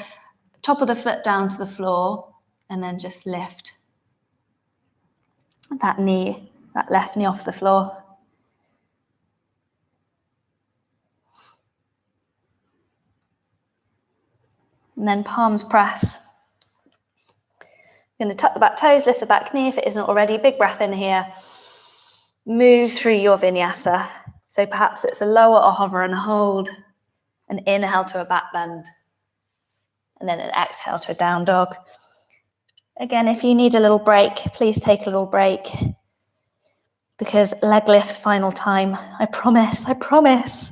top of the foot down to the floor and then just lift that knee, that left knee off the floor. And then palms press. You're going to tuck the back toes, lift the back knee if it isn't already. Big breath in here. Move through your vinyasa. So perhaps it's a lower or hover and hold. An inhale to a back bend. And then an exhale to a down dog. Again, if you need a little break, please take a little break. Because leg lifts final time. I promise, I promise.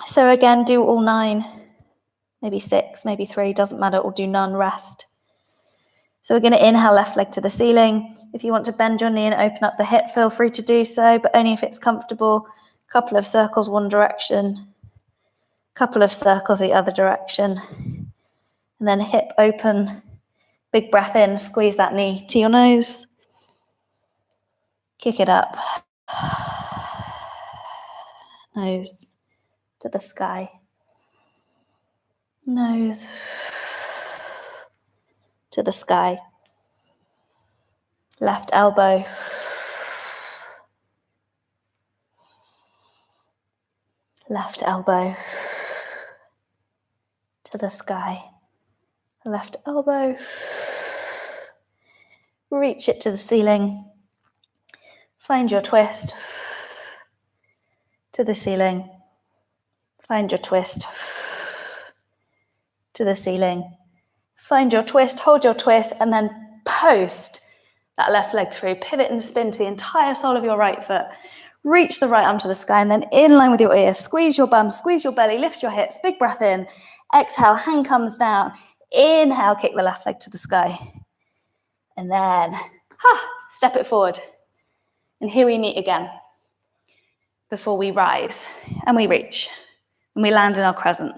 So again, do all 9. Maybe 6, maybe 3, doesn't matter, or do none, rest. So we're going to inhale left leg to the ceiling. If you want to bend your knee and open up the hip, feel free to do so, but only if it's comfortable. Couple of circles one direction, couple of circles the other direction. And then hip open, big breath in, squeeze that knee to your nose. Kick it up. Nose to the sky. Nose to the sky. Left elbow. Left elbow to the sky. Left elbow. Reach it to the ceiling. Find your twist. to the ceiling. Find your twist. To the ceiling. Find your twist, hold your twist, and then post that left leg through. Pivot and spin to the entire sole of your right foot. Reach the right arm to the sky, and then in line with your ear, squeeze your bum, squeeze your belly, lift your hips, big breath in. Exhale, hand comes down. Inhale, kick the left leg to the sky. And then, step it forward. And here we meet again. Before we rise, and we reach, and we land in our crescent.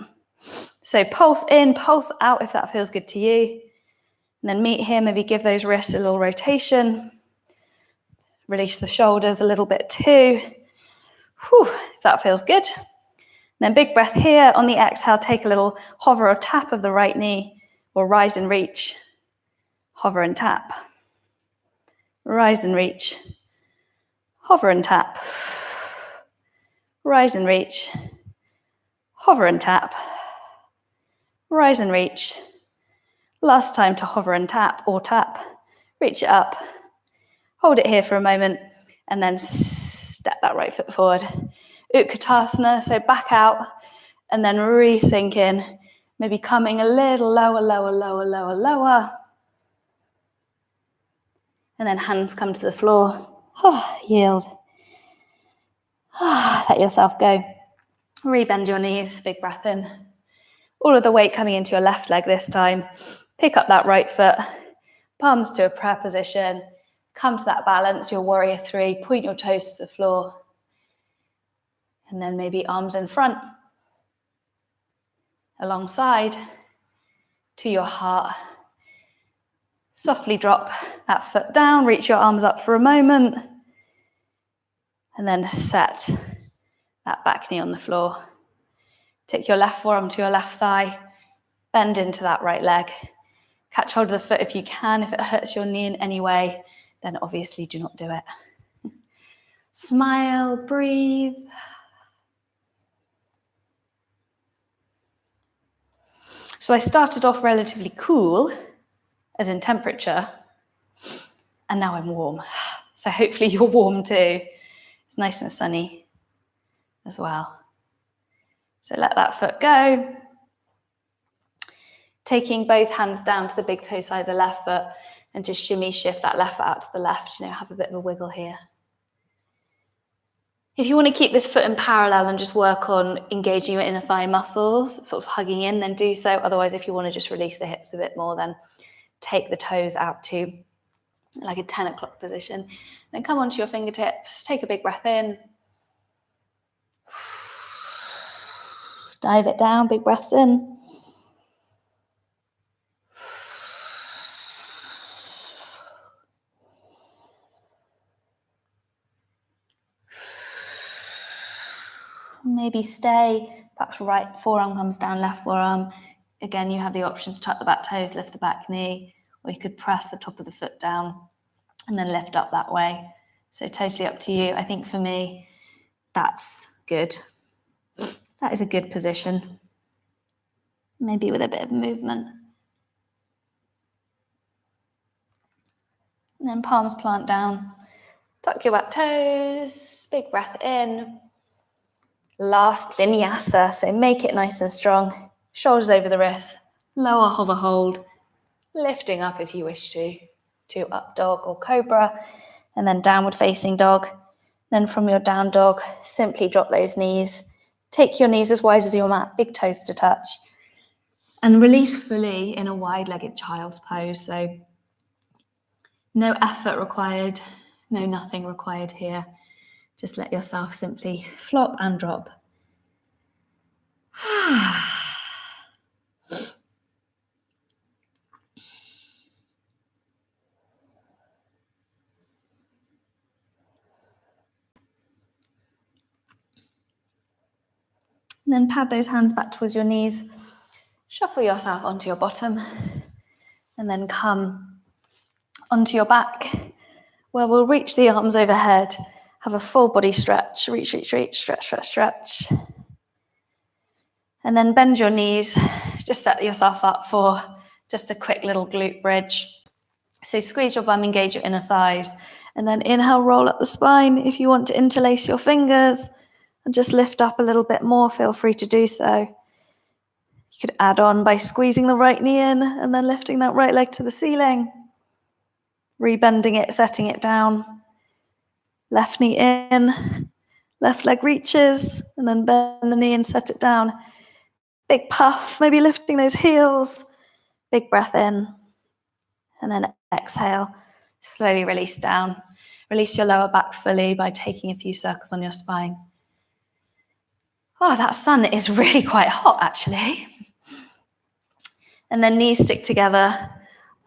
So pulse in, pulse out if that feels good to you. And then meet here, maybe give those wrists a little rotation. Release the shoulders a little bit too. If that feels good. And then big breath here. On the exhale, take a little hover or tap of the right knee, or rise and reach. Hover and tap. Rise and reach. Hover and tap. Rise and reach. Hover and tap. Rise and reach. Last time to hover and tap, or tap. Reach it up. Hold it here for a moment, and then step that right foot forward. Utkatasana, so back out, and then re-sink in. Maybe coming a little lower, lower, lower, lower, lower. And then hands come to the floor. Yield. Let yourself go. Rebend your knees, big breath in. All of the weight coming into your left leg this time. Pick up that right foot, palms to a prayer position. Come to that balance, your warrior three. Point your toes to the floor. And then maybe arms in front, alongside, to your heart. Softly drop that foot down, reach your arms up for a moment. And then set that back knee on the floor. Take your left forearm to your left thigh. Bend into that right leg. Catch hold of the foot if you can. If it hurts your knee in any way, then obviously do not do it. Smile, breathe. So I started off relatively cool, as in temperature, and now I'm warm. So hopefully you're warm too. It's nice and sunny as well. So let that foot go. Taking both hands down to the big toe side of the left foot and just shimmy shift that left foot out to the left, have a bit of a wiggle here. If you want to keep this foot in parallel and just work on engaging your inner thigh muscles, sort of hugging in, then do so. Otherwise, if you want to just release the hips a bit more, then take the toes out to like a 10 o'clock position. Then come onto your fingertips, take a big breath in. Dive it down, big breaths in. Maybe stay, perhaps right forearm comes down, left forearm. Again, you have the option to tuck the back toes, lift the back knee, or you could press the top of the foot down and then lift up that way. So totally up to you. I think for me, that's good. That is a good position. Maybe with a bit of movement. And then palms plant down. Tuck your back toes, big breath in. Last vinyasa, so make it nice and strong. Shoulders over the wrist, lower hover hold, lifting up if you wish to up dog or cobra, and then downward facing dog. Then from your down dog, simply drop those knees. Take your knees as wide as your mat, big toes to touch, and release fully in a wide-legged child's pose. So no effort required, no nothing required here. Just let yourself simply flop and drop. And then pad those hands back towards your knees. Shuffle yourself onto your bottom. And then come onto your back, where we'll reach the arms overhead. Have a full body stretch. Reach, reach, reach, stretch, stretch, stretch. And then bend your knees. Just set yourself up for just a quick little glute bridge. So squeeze your bum, engage your inner thighs. And then inhale, roll up the spine. If you want to interlace your fingers, and just lift up a little bit more, feel free to do so. You could add on by squeezing the right knee in and then lifting that right leg to the ceiling, rebending it, setting it down. Left knee in, left leg reaches, and then bend the knee and set it down. Big puff, maybe lifting those heels. Big breath in, and then exhale. Slowly release down. Release your lower back fully by taking a few circles on your spine. Oh, that sun is really quite hot, actually. And then knees stick together,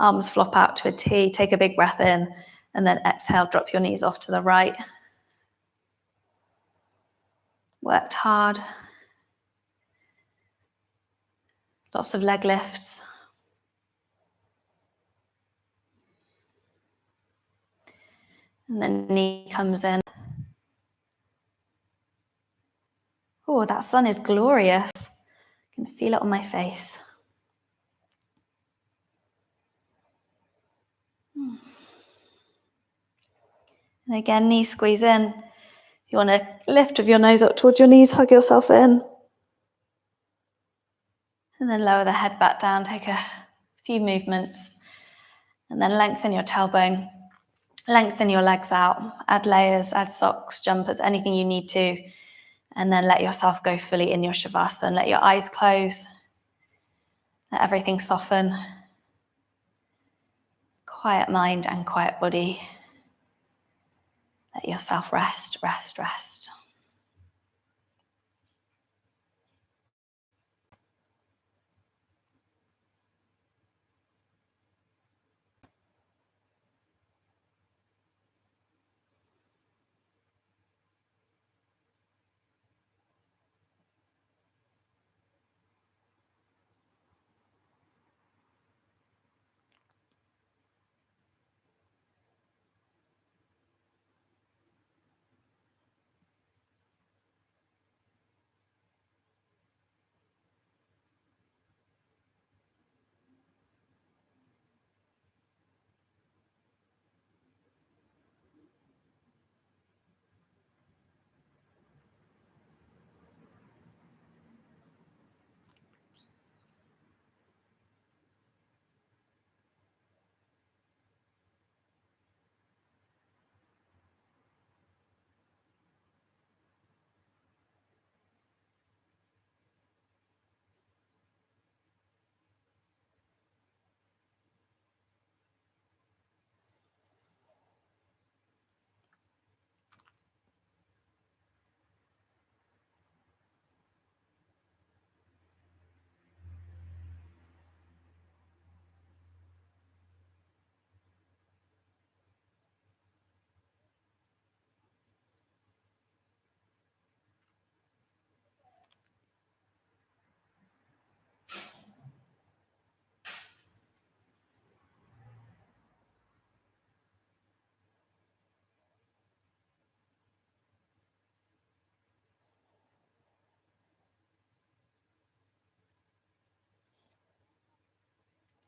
arms flop out to a T, take a big breath in, and then exhale, drop your knees off to the right. Worked hard. Lots of leg lifts. And then knee comes in. Oh, that sun is glorious. I can feel it on my face. And again, knees squeeze in. If you want to lift with your nose up towards your knees, hug yourself in. And then lower the head back down, take a few movements. And then lengthen your tailbone. Lengthen your legs out. Add layers, add socks, jumpers, anything you need to. And then let yourself go fully in your Shavasana. Let your eyes close. Let everything soften. Quiet mind and quiet body. Let yourself rest, rest, rest.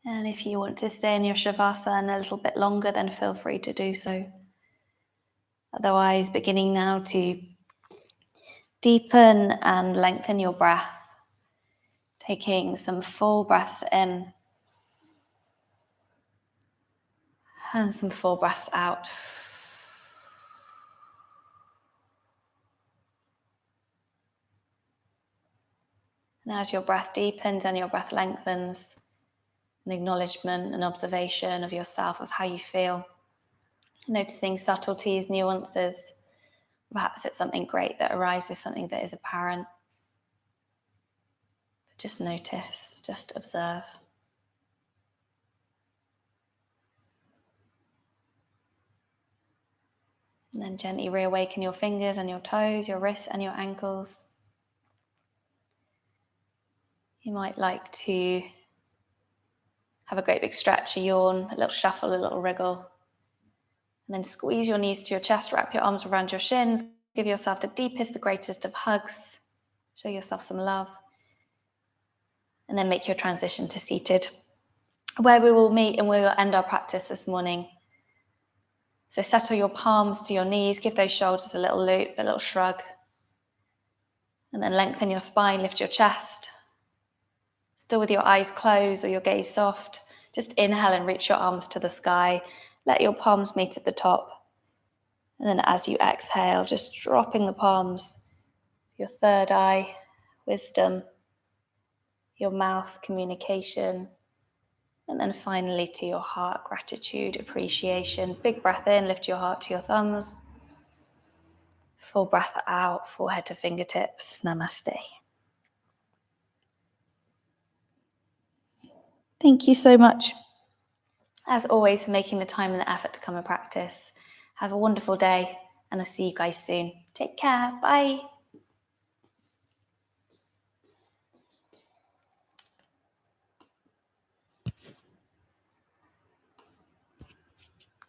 And if you want to stay in your Shavasana a little bit longer, then feel free to do so. Otherwise, beginning now to deepen and lengthen your breath, taking some full breaths in and some full breaths out. And as your breath deepens and your breath lengthens, an acknowledgement, an observation of yourself, of how you feel, noticing subtleties, nuances. Perhaps it's something great that arises, something that is apparent. But just notice, just observe. And then gently reawaken your fingers and your toes, your wrists and your ankles. You might like to have a great big stretch, a yawn, a little shuffle, a little wriggle. And then squeeze your knees to your chest, wrap your arms around your shins, give yourself the deepest, the greatest of hugs. Show yourself some love. And then make your transition to seated, where we will meet and we will end our practice this morning. So settle your palms to your knees, give those shoulders a little loop, a little shrug. And then lengthen your spine, lift your chest. Still with your eyes closed or your gaze soft. Just inhale and reach your arms to the sky. Let your palms meet at the top. And then as you exhale, just dropping the palms. Your third eye, wisdom. Your mouth, communication. And then finally to your heart, gratitude, appreciation. Big breath in, lift your heart to your thumbs. Full breath out, forehead to fingertips. Namaste. Thank you so much, as always, for making the time and the effort to come and practice. Have a wonderful day, and I'll see you guys soon. Take care. Bye.